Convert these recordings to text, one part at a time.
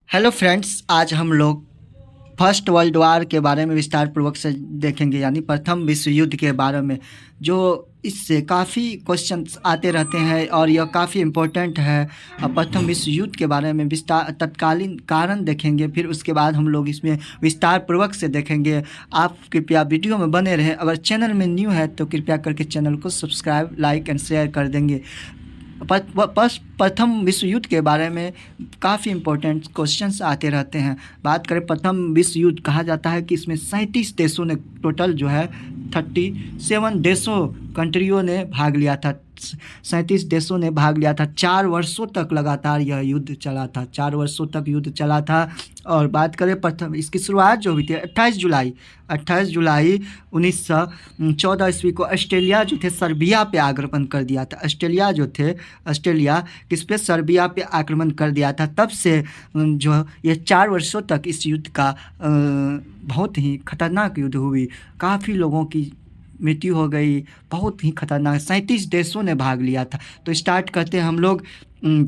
Hello friends, आज हम लोग फर्स्ट वर्ल्ड वार के बारे में विस्तार पूर्वक से देखेंगे, यानी प्रथम विश्व युद्ध के बारे में। जो इससे काफ़ी क्वेश्चंस आते रहते हैं और यह काफ़ी इम्पोर्टेंट है। प्रथम विश्व युद्ध के बारे में विस्तार तत्कालीन कारण देखेंगे, फिर उसके बाद हम लोग इसमें विस्तार पूर्वक से देखेंगे। आप कृपया वीडियो में बने रहें। अगर चैनल में न्यू है तो कृपया करके चैनल को सब्सक्राइब, लाइक एंड शेयर कर देंगे। प्रथम विश्व युद्ध के बारे में काफ़ी इम्पोर्टेंट क्वेश्चंस आते रहते हैं। बात करें प्रथम विश्व युद्ध, कहा जाता है कि इसमें 37 देशों ने टोटल जो है 37 देशों कंट्रियों ने भाग लिया था। 37 देशों ने भाग लिया था। 4 वर्षों तक लगातार यह युद्ध चला था। 4 वर्षों तक युद्ध चला था। और बात करें प्रथम, इसकी शुरुआत जो हुई थी 28 जुलाई 1914 ईस्वी को ऑस्ट्रेलिया जो थे सर्बिया पे आक्रमण कर दिया था। ऑस्ट्रेलिया किस पे? सर्बिया पे आक्रमण कर दिया था। तब से जो ये 4 वर्षों तक इस युद्ध का बहुत ही खतरनाक युद्ध हुई। काफ़ी लोगों की मृत्यु हो गई। बहुत ही खतरनाक, 37 देशों ने भाग लिया था। तो स्टार्ट करते हैं हम लोग।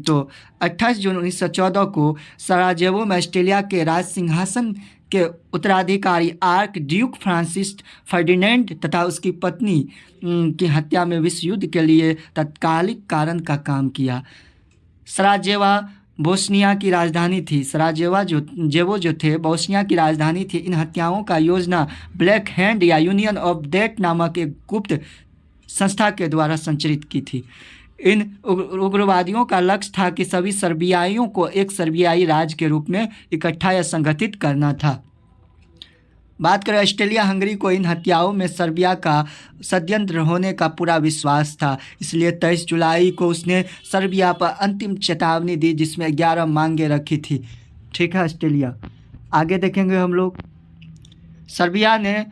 तो 28 जून 1914 को सराजेवो में ऑस्ट्रेलिया के राज सिंहासन के उत्तराधिकारी आर्क ड्यूक फ्रांसिस फर्डिनेंड तथा उसकी पत्नी की हत्या में विश्व युद्ध के लिए तत्कालिक कारण का काम किया। सराजेवा बोस्निया की राजधानी थी। सराजेवा जो थे बोस्निया की राजधानी थी। इन हत्याओं का योजना ब्लैक हैंड या यूनियन ऑफ डेट नामक एक गुप्त संस्था के द्वारा संचालित की थी। इन उग्रवादियों का लक्ष्य था कि सभी सर्बियाइयों को एक सर्बियाई राज्य के रूप में इकट्ठा या संगठित करना था। बात करें ऑस्ट्रेलिया हंगरी को इन हत्याओं में सर्बिया का षड्यंत्र होने का पूरा विश्वास था। इसलिए 23 जुलाई को उसने सर्बिया पर अंतिम चेतावनी दी, जिसमें 11 मांगे रखी थी। ठीक है ऑस्ट्रेलिया। आगे देखेंगे हम लोग। सर्बिया ने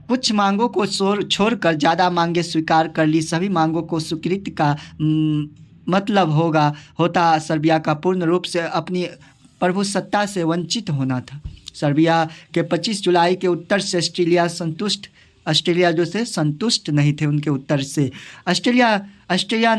कुछ मांगों को छोड़कर ज़्यादा मांगे स्वीकार कर ली। सभी मांगों को स्वीकृति का मतलब होता सर्बिया का पूर्ण रूप से अपनी प्रभुसत्ता से वंचित होना था। सर्बिया के 25 जुलाई के उत्तर से ऑस्ट्रेलिया जो से संतुष्ट नहीं थे उनके उत्तर से। ऑस्ट्रिया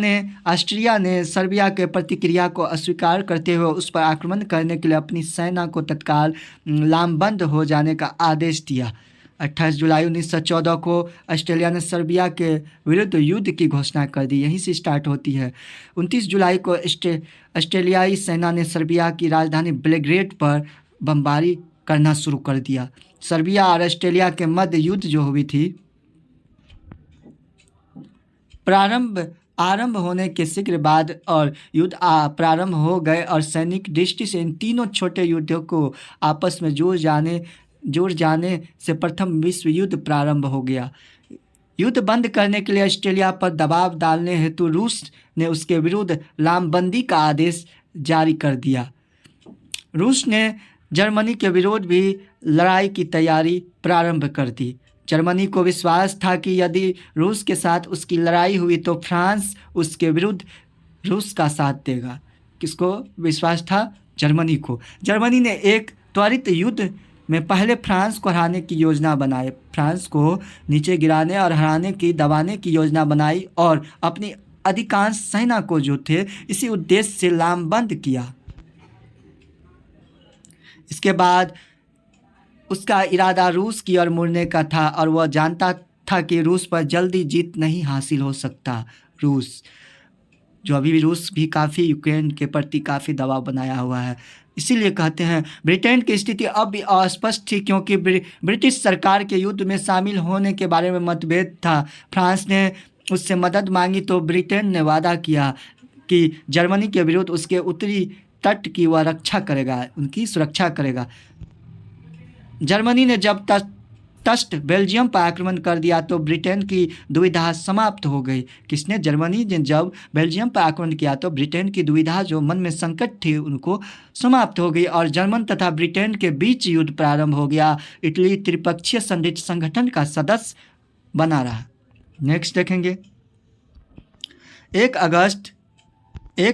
ने सर्बिया के प्रतिक्रिया को अस्वीकार करते हुए उस पर आक्रमण करने के लिए अपनी सेना को तत्काल लामबंद हो जाने का आदेश दिया। 28 जुलाई 1914 को ऑस्ट्रेलिया ने सर्बिया के विरुद्ध युद्ध की घोषणा कर दी। यहीं से स्टार्ट होती है। 29 जुलाई को ऑस्ट्रेलियाई सेना ने सर्बिया की राजधानी बेलग्रेड पर बमबारी करना शुरू कर दिया। सर्बिया और ऑस्ट्रेलिया के मध्य युद्ध जो हुई थी, आरंभ होने के शीघ्र बाद और युद्ध प्रारंभ हो गए और सैनिक दृष्टि से इन तीनों छोटे युद्धों को आपस में जुड़ जाने से प्रथम विश्व युद्ध प्रारंभ हो गया। युद्ध बंद करने के लिए ऑस्ट्रेलिया पर दबाव डालने हेतु रूस ने उसके विरुद्ध लामबंदी का आदेश जारी कर दिया। रूस ने जर्मनी के विरोध भी लड़ाई की तैयारी प्रारंभ कर दी। जर्मनी को विश्वास था कि यदि रूस के साथ उसकी लड़ाई हुई तो फ्रांस उसके विरुद्ध रूस का साथ देगा। किसको विश्वास था? जर्मनी को। जर्मनी ने एक त्वरित युद्ध में पहले फ्रांस को हराने की योजना बनाई। फ्रांस को नीचे गिराने और दबाने की योजना बनाई और अपनी अधिकांश सेना को जो थे इसी उद्देश्य से लामबंद किया। इसके बाद उसका इरादा रूस की ओर मुड़ने का था और वह जानता था कि रूस पर जल्दी जीत नहीं हासिल हो सकता। रूस भी काफ़ी यूक्रेन के प्रति काफ़ी दबाव बनाया हुआ है। इसीलिए कहते हैं ब्रिटेन की स्थिति अब भी अस्पष्ट थी, क्योंकि ब्रिटिश सरकार के युद्ध में शामिल होने के बारे में मतभेद था। फ्रांस ने उससे मदद मांगी तो ब्रिटेन ने वादा किया कि जर्मनी के विरुद्ध उसके उत्तरी तट की वह रक्षा करेगा, उनकी सुरक्षा करेगा। जर्मनी ने जब तट बेल्जियम पर आक्रमण कर दिया तो ब्रिटेन की दुविधा समाप्त हो गई। जर्मनी ने जब बेल्जियम पर आक्रमण किया तो ब्रिटेन की दुविधा, जो मन में संकट थी, उनको समाप्त हो गई और जर्मन तथा ब्रिटेन के बीच युद्ध प्रारंभ हो गया। इटली त्रिपक्षीय संगठन का सदस्य बना रहा। नेक्स्ट देखेंगे। 1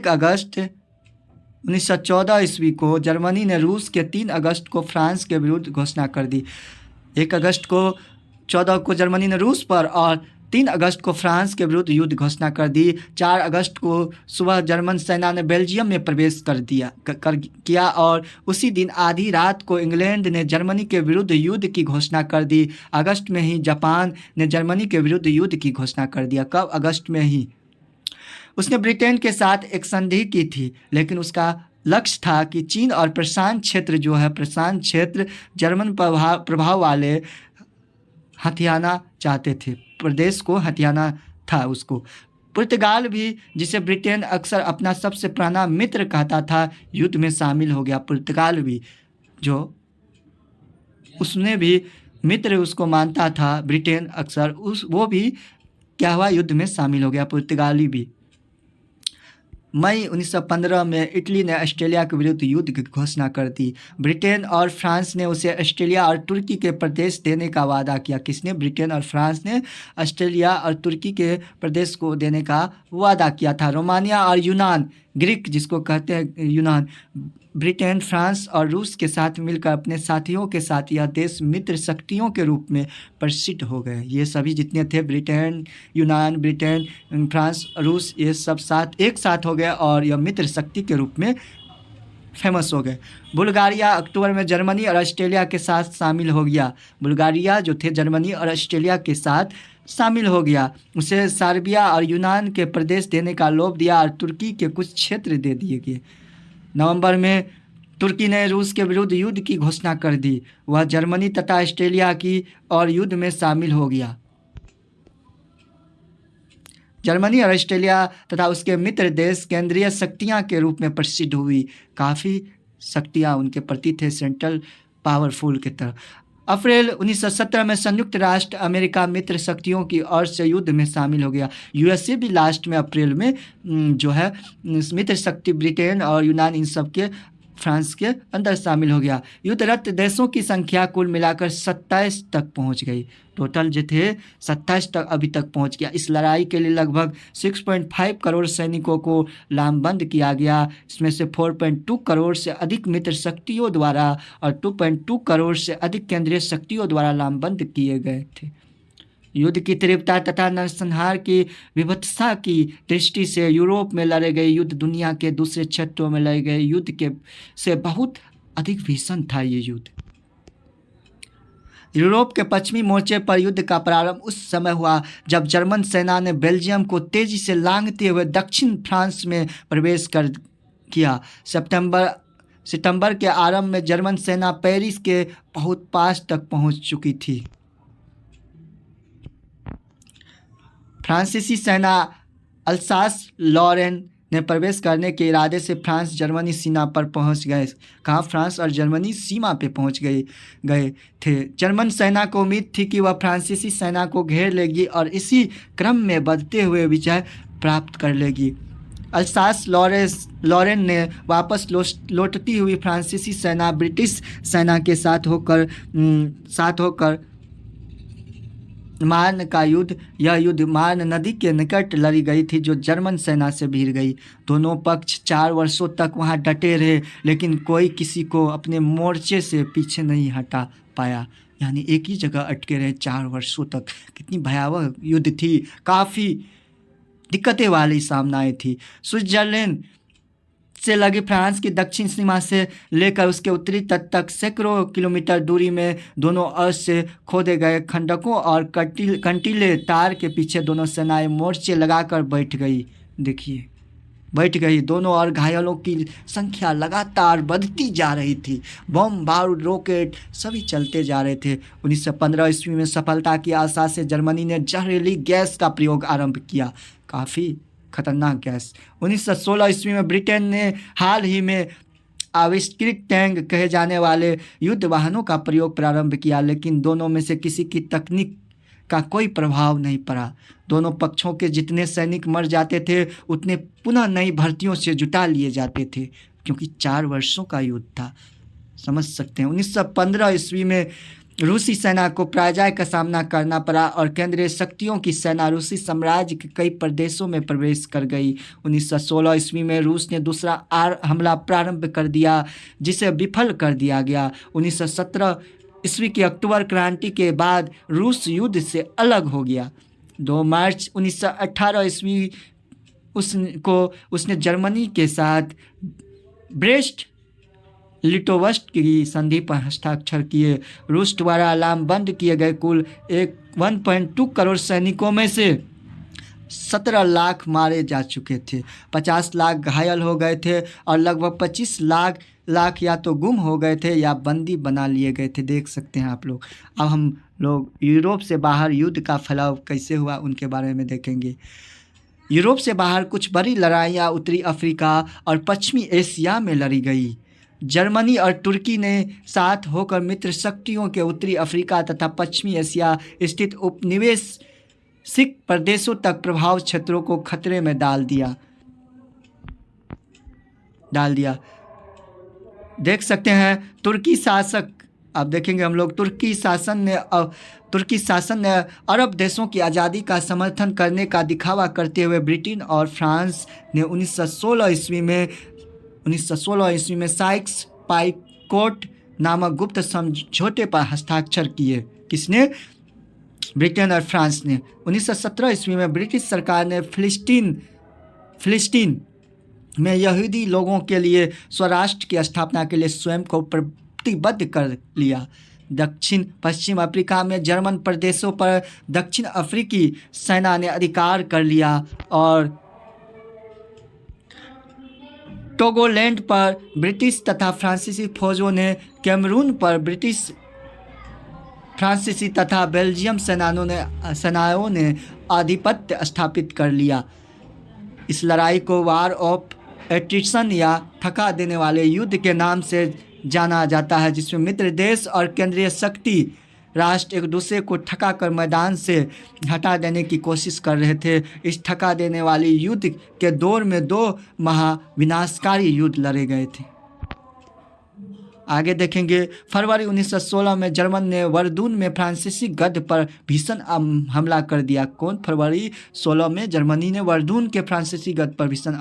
अगस्त 1914 ईस्वी को जर्मनी ने रूस के 3 अगस्त को फ्रांस के विरुद्ध घोषणा कर दी। 1 अगस्त को 14 को जर्मनी ने रूस पर और 3 अगस्त को फ्रांस के विरुद्ध युद्ध घोषणा कर दी। 4 अगस्त को सुबह जर्मन सेना ने बेल्जियम में प्रवेश किया और उसी दिन आधी रात को इंग्लैंड ने जर्मनी के विरुद्ध युद्ध की घोषणा कर दी। अगस्त में ही जापान ने जर्मनी के विरुद्ध युद्ध की घोषणा कर दिया। कब? अगस्त में ही। उसने ब्रिटेन के साथ एक संधि की थी, लेकिन उसका लक्ष्य था कि चीन और प्रशांत क्षेत्र जो है, प्रशांत क्षेत्र जर्मन प्रभाव वाले हथियाना चाहते थे, प्रदेश को हथियाना था उसको। पुर्तगाल भी, जिसे ब्रिटेन अक्सर अपना सबसे पुराना मित्र कहता था, युद्ध में शामिल हो गया। पुर्तगाल भी, जो उसने भी मित्र उसको मानता था ब्रिटेन अक्सर, वो भी क्या हुआ, युद्ध में शामिल हो गया, पुर्तगाली भी। मई 1915 में इटली ने ऑस्ट्रेलिया के विरुद्ध युद्ध की घोषणा कर दी। ब्रिटेन और फ्रांस ने उसे ऑस्ट्रेलिया और तुर्की के प्रदेश देने का वादा किया। किसने? ब्रिटेन और फ्रांस ने ऑस्ट्रेलिया और तुर्की के प्रदेश को देने का वादा किया था। रोमानिया और यूनान, ग्रीक जिसको कहते हैं यूनान, ब्रिटेन, फ्रांस और रूस के साथ मिलकर अपने साथियों के साथ यह देश मित्र शक्तियों के रूप में प्रसिद्ध हो गए। ये सभी जितने थे, ब्रिटेन, यूनान, ब्रिटेन, फ्रांस, रूस, ये सब एक साथ हो गए और यह मित्र शक्ति के रूप में फेमस हो गए। बुल्गारिया अक्टूबर में जर्मनी और ऑस्ट्रेलिया के साथ शामिल हो गया। बुल्गारिया जो थे जर्मनी और ऑस्ट्रेलिया के साथ शामिल हो गया। उसे सर्बिया और यूनान के प्रदेश देने का लोभ दिया और तुर्की के कुछ क्षेत्र दे दिए गए। नवंबर में तुर्की ने रूस के विरुद्ध युद्ध की घोषणा कर दी। वह जर्मनी तथा ऑस्ट्रेलिया की और युद्ध में शामिल हो गया। जर्मनी और ऑस्ट्रेलिया तथा उसके मित्र देश केंद्रीय शक्तियां के रूप में प्रसिद्ध हुई। काफ़ी शक्तियां उनके प्रति थे, सेंट्रल पावरफुल की तरह। अप्रैल 1917 में संयुक्त राष्ट्र अमेरिका मित्र शक्तियों की ओर से युद्ध में शामिल हो गया। यूएसए भी लास्ट में अप्रैल में जो है मित्र शक्ति ब्रिटेन और यूनान, इन सब के, फ्रांस के अंदर शामिल हो गया। युद्धरत देशों की संख्या कुल मिलाकर 27 तक पहुंच गई। टोटल जो थे 27 तक अभी तक पहुंच गया। इस लड़ाई के लिए लगभग 6.5 करोड़ सैनिकों को लामबंद किया गया। इसमें से 4.2 करोड़ से अधिक मित्र शक्तियों द्वारा और 2.2 करोड़ से अधिक केंद्रीय शक्तियों द्वारा लामबंद किए गए थे। युद्ध की तीव्रता तथा नरसंहार की विभत्सता की दृष्टि से यूरोप में लड़े गए युद्ध दुनिया के दूसरे क्षेत्रों में लड़े गए युद्ध के से बहुत अधिक भीषण था। ये युद्ध यूरोप के पश्चिमी मोर्चे पर युद्ध का प्रारंभ उस समय हुआ जब जर्मन सेना ने बेल्जियम को तेजी से लांघते हुए दक्षिण फ्रांस में प्रवेश किया। सितंबर के आरंभ में जर्मन सेना पेरिस के बहुत पास तक पहुंच चुकी थी। फ्रांसीसी सेना अल्सास लॉरेन ने प्रवेश करने के इरादे से फ्रांस जर्मनी सीमा पर पहुंच गए। कहाँ? फ्रांस और जर्मनी सीमा पे पहुंच गए थे। जर्मन सेना को उम्मीद थी कि वह फ्रांसीसी सेना को घेर लेगी और इसी क्रम में बढ़ते हुए विजय प्राप्त कर लेगी। अल्सास लॉरेन ने वापस लौटती हुई फ्रांसीसी सेना ब्रिटिश सेना के साथ होकर मार्न का युद्ध, यह युद्ध मार्न नदी के निकट लड़ी गई थी जो जर्मन सेना से भिड़ गई। दोनों पक्ष 4 वर्षों तक वहां डटे रहे, लेकिन कोई किसी को अपने मोर्चे से पीछे नहीं हटा पाया। यानी एक ही जगह अटके रहे 4 वर्षों तक। कितनी भयावह युद्ध थी, काफ़ी दिक्कतें वाली सामनाएं थी। स्विट्जरलैंड से लगी फ्रांस की दक्षिण सीमा से लेकर उसके उत्तरी तट तक सैकड़ों किलोमीटर दूरी में दोनों ओर से खोदे गए खंडकों और कंटीले तार के पीछे दोनों सेनाएं मोर्चे लगाकर बैठ गई। दोनों और घायलों की संख्या लगातार बढ़ती जा रही थी। बम, बारूद, रॉकेट सभी चलते जा रहे थे। 1915 ईस्वी में सफलता की आशा से जर्मनी ने जहरीली गैस का प्रयोग आरंभ किया। काफ़ी खतरनाक गैस। 1916 ईस्वी में ब्रिटेन ने हाल ही में आविष्कृत टैंक कहे जाने वाले युद्ध वाहनों का प्रयोग प्रारंभ किया, लेकिन दोनों में से किसी की तकनीक का कोई प्रभाव नहीं पड़ा। दोनों पक्षों के जितने सैनिक मर जाते थे उतने पुनः नई भर्तियों से जुटा लिए जाते थे, क्योंकि 4 वर्षों का युद्ध था। समझ सकते हैं। 1915 ईस्वी में रूसी सेना को पराजय का सामना करना पड़ा और केंद्रीय शक्तियों की सेना रूसी साम्राज्य के कई प्रदेशों में प्रवेश कर गई। 1916 ईस्वी में रूस ने दूसरा हमला प्रारंभ कर दिया, जिसे विफल कर दिया गया। 1917 ईस्वी की अक्टूबर क्रांति के बाद रूस युद्ध से अलग हो गया। 2 मार्च 1918 ईस्वी उसने जर्मनी के साथ ब्रेस्ट लिटोवस्ट की संधि पर हस्ताक्षर किए। रूस द्वारा लामबंद किए गए कुल 1.2 करोड़ सैनिकों में से 17 लाख मारे जा चुके थे, 50 लाख घायल हो गए थे और लगभग 25 लाख या तो गुम हो गए थे या बंदी बना लिए गए थे। देख सकते हैं आप लोग। अब हम लोग यूरोप से बाहर युद्ध का फैलाव कैसे हुआ उनके बारे में देखेंगे। यूरोप से बाहर कुछ बड़ी लड़ाइयाँ उत्तरी अफ्रीका और पश्चिमी एशिया में लड़ी गई। जर्मनी और तुर्की ने साथ होकर मित्र शक्तियों के उत्तरी अफ्रीका तथा पश्चिमी एशिया स्थित उपनिवेशिक प्रदेशों तक प्रभाव क्षेत्रों को खतरे में डाल दिया। देख सकते हैं तुर्की शासक, अब देखेंगे हम लोग, तुर्की शासन ने अरब देशों की आज़ादी का समर्थन करने का दिखावा करते हुए ब्रिटेन और फ्रांस ने 1916 ईस्वी में साइक्स पाइकोट नामक गुप्त समझौते पर हस्ताक्षर किए। किसने? ब्रिटेन और फ्रांस ने। 1917 ईस्वी में ब्रिटिश सरकार ने फिलिस्तीन में यहूदी लोगों के लिए स्वराष्ट्र की स्थापना के लिए स्वयं को प्रतिबद्ध कर लिया। दक्षिण पश्चिम अफ्रीका में जर्मन प्रदेशों पर दक्षिण अफ्रीकी सेना ने अधिकार कर लिया और टोगोलैंड पर ब्रिटिश तथा फ्रांसीसी फौजों ने कैमरून पर ब्रिटिश, फ्रांसीसी तथा बेल्जियम सेनाओं ने आधिपत्य स्थापित कर लिया। इस लड़ाई को वार ऑफ एट्रिशन या थका देने वाले युद्ध के नाम से जाना जाता है, जिसमें मित्र देश और केंद्रीय शक्ति राष्ट्र एक दूसरे को थका कर मैदान से हटा देने की कोशिश कर रहे थे। इस थका देने वाली युद्ध के दौर में 2 महाविनाशकारी युद्ध लड़े गए थे। आगे देखेंगे। फरवरी 1916 में जर्मन ने वर्दून में फ्रांसीसी गढ़ पर भीषण हमला कर दिया। कौन? फरवरी 16 में जर्मनी ने वर्दून के फ्रांसीसी गढ़ पर भीषण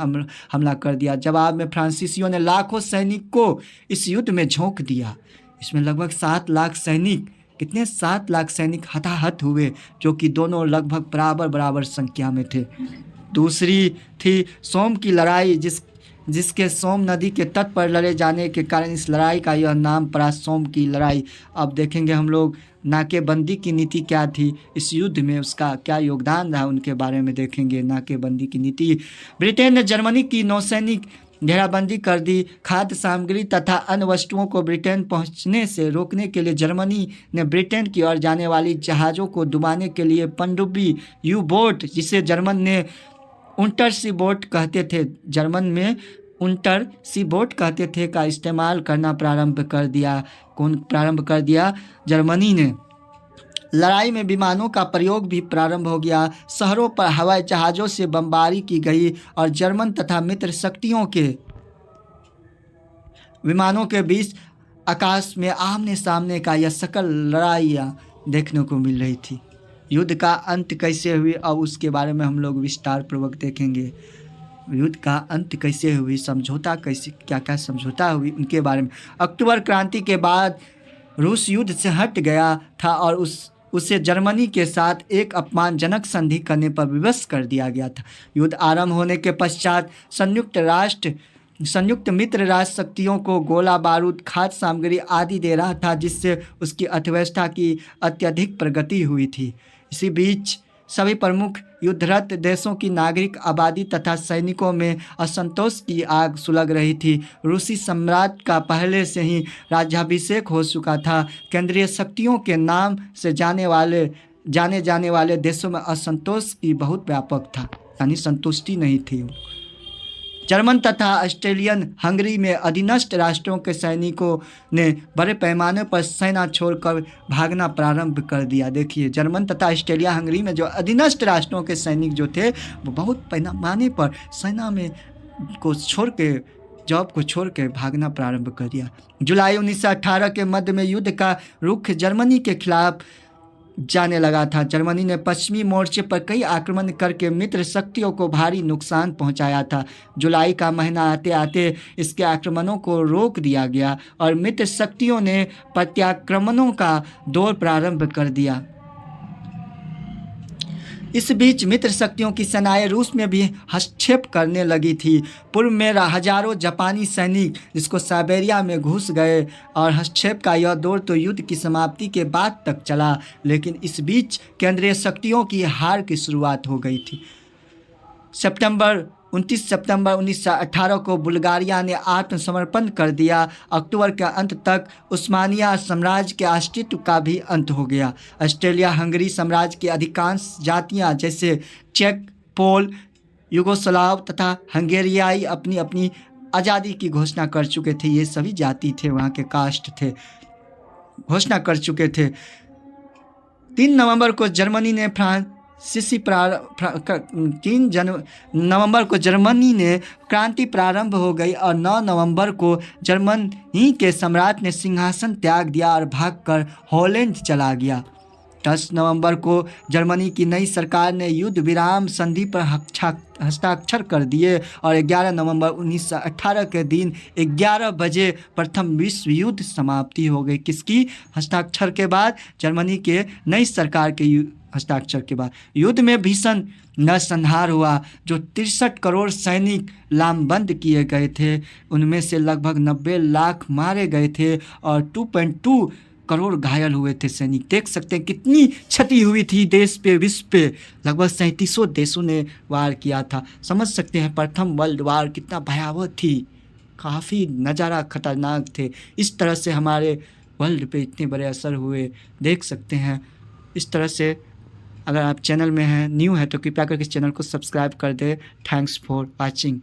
हमला कर दिया। जवाब में फ्रांसीसियों ने लाखों सैनिक को इस युद्ध में झोंक दिया। इसमें लगभग 7 लाख सैनिक, कितने? 7 लाख सैनिक हताहत हुए, जो कि दोनों लगभग बराबर संख्या में थे। दूसरी थी सोम की लड़ाई, जिसके सोम नदी के तट पर लड़े जाने के कारण इस लड़ाई का यह नाम पड़ा, सोम की लड़ाई। अब देखेंगे हम लोग नाकेबंदी की नीति क्या थी इस युद्ध में, उसका क्या योगदान रहा उनके बारे में देखेंगे। नाकेबंदी की नीति। ब्रिटेन ने जर्मनी की नौसैनिक घेराबंदी कर दी। खाद्य सामग्री तथा अन्य वस्तुओं को ब्रिटेन पहुंचने से रोकने के लिए जर्मनी ने ब्रिटेन की ओर जाने वाली जहाज़ों को डुबाने के लिए पनडुब्बी यू बोट, जिसे जर्मन में उंटर सी बोट कहते थे, जर्मन में उंटर सी बोट कहते थे, का इस्तेमाल करना प्रारंभ कर दिया। कौन प्रारंभ कर दिया? जर्मनी ने। लड़ाई में विमानों का प्रयोग भी प्रारंभ हो गया। शहरों पर हवाई जहाज़ों से बमबारी की गई और जर्मन तथा मित्र शक्तियों के विमानों के बीच आकाश में आमने सामने का यह सकल लड़ाइयाँ देखने को मिल रही थी। युद्ध का अंत कैसे हुई, अब उसके बारे में हम लोग विस्तार पूर्वक देखेंगे। युद्ध का अंत कैसे हुई, समझौता कैसे, क्या समझौता हुई, उनके बारे में। अक्टूबर क्रांति के बाद रूस युद्ध से हट गया था और उसे जर्मनी के साथ एक अपमानजनक संधि करने पर विवश कर दिया गया था। युद्ध आरंभ होने के पश्चात संयुक्त मित्र राष्ट्र शक्तियों को गोला बारूद, खाद्य सामग्री आदि दे रहा था, जिससे उसकी अर्थव्यवस्था की अत्यधिक प्रगति हुई थी। इसी बीच सभी प्रमुख युद्धरत देशों की नागरिक आबादी तथा सैनिकों में असंतोष की आग सुलग रही थी। रूसी सम्राट का पहले से ही राज्याभिषेक हो चुका था। केंद्रीय शक्तियों के नाम से जाने जाने वाले देशों में असंतोष की बहुत व्यापक था, यानी संतुष्टि नहीं थी। जर्मन तथा ऑस्ट्रेलियन हंगरी में अधीनस्थ राष्ट्रों के सैनिकों ने बड़े पैमाने पर सेना छोड़कर भागना प्रारंभ कर दिया। देखिए, जर्मन तथा ऑस्ट्रेलिया हंगरी में जो अधीनस्थ राष्ट्रों के सैनिक जो थे, वो बहुत पैमाने पर सेना में जॉब को छोड़ के भागना प्रारंभ कर दिया। जुलाई 1918 के मध्य में युद्ध का रुख जर्मनी के खिलाफ जाने लगा था। जर्मनी ने पश्चिमी मोर्चे पर कई आक्रमण करके मित्र शक्तियों को भारी नुकसान पहुंचाया था। जुलाई का महीना आते आते इसके आक्रमणों को रोक दिया गया और मित्र शक्तियों ने प्रत्याक्रमणों का दौर प्रारंभ कर दिया। इस बीच मित्र शक्तियों की सेनाएं रूस में भी हस्तक्षेप करने लगी थी। पूर्व में हजारों जापानी सैनिक जिसको साइबेरिया में घुस गए और हस्तक्षेप का यह दौर तो युद्ध की समाप्ति के बाद तक चला, लेकिन इस बीच केंद्रीय शक्तियों की हार की शुरुआत हो गई थी। 29 सितंबर 1918 को बुल्गारिया ने आत्मसमर्पण कर दिया। अक्टूबर के अंत तक उस्मानिया साम्राज्य के अस्तित्व का भी अंत हो गया। ऑस्ट्रिया हंगरी साम्राज्य की अधिकांश जातियां जैसे चेक, पोल, युगोस्लाव तथा हंगेरियाई अपनी अपनी आज़ादी की घोषणा कर चुके थे। ये सभी जाति थे, वहाँ के कास्ट थे, घोषणा कर चुके थे। 3 नवंबर को जर्मनी ने नवंबर को जर्मनी ने क्रांति प्रारंभ हो गई और 9 नवंबर को जर्मनी के सम्राट ने सिंहासन त्याग दिया और भागकर हॉलैंड चला गया। 10 नवंबर को जर्मनी की नई सरकार ने युद्ध विराम संधि पर हस्ताक्षर कर दिए और 11 नवंबर 1918 के दिन 11 बजे प्रथम विश्व युद्ध समाप्ति हो गई। किसकी हस्ताक्षर के बाद? जर्मनी के नई सरकार के हस्ताक्षर के बाद। युद्ध में भीषण नरसंहार हुआ। जो 63 करोड़ सैनिक लामबंद किए गए थे, उनमें से लगभग 90 लाख मारे गए थे और 2.2 करोड़ घायल हुए थे सैनिक। देख सकते हैं कितनी क्षति हुई थी देश पे, विश्व पे। लगभग 37 देशों ने वार किया था। समझ सकते हैं प्रथम वर्ल्ड वार कितना भयावह थी, काफ़ी नज़ारा खतरनाक थे। इस तरह से हमारे वर्ल्ड पे इतने बड़े असर हुए, देख सकते हैं। इस तरह से अगर आप चैनल में हैं, न्यू है, तो कृपया करके इस चैनल को सब्सक्राइब कर दें। Thanks for watching.